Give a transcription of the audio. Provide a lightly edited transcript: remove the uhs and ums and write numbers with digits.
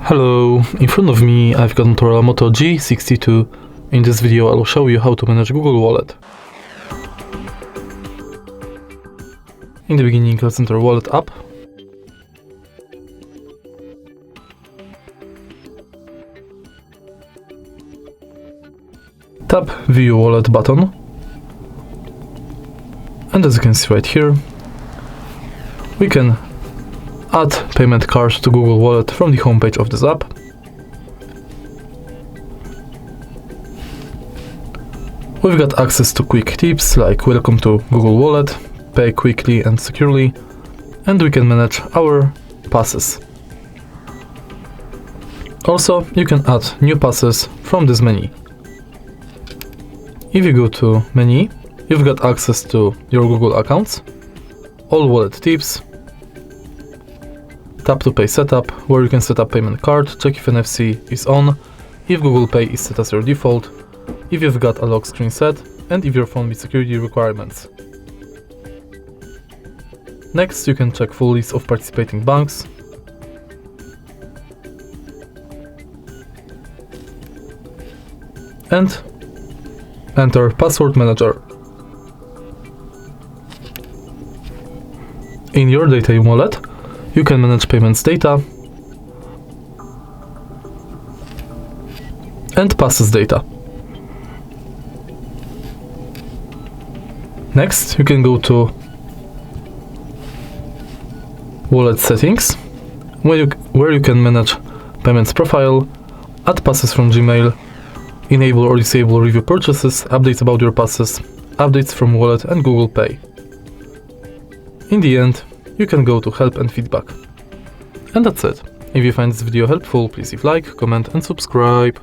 Hello, in front of me I've got Motorola Moto G62. In this video I'll show you how to manage Google Wallet. In the beginning, let's enter Wallet app. Tap View Wallet button. And as you can see right here, we can add payment card to Google Wallet from the homepage of this app. We've got access to quick tips like welcome to Google Wallet, pay quickly and securely, and we can manage our passes. Also, you can add new passes from this menu. If you go to menu, you've got access to your Google accounts, all wallet tips, tap to pay setup, where you can set up payment card, check if NFC is on, if Google Pay is set as your default, if you've got a lock screen set, and if your phone meets security requirements. Next, you can check full list of participating banks, and enter Password Manager. In your data wallet, you can manage payments data and passes data. Next, you can go to Wallet Settings, where you can manage payments profile, add passes from Gmail, enable or disable review purchases, updates about your passes, updates from Wallet and Google Pay. In the end, you can go to Help and Feedback. And that's it. If you find this video helpful, please leave like, comment and subscribe.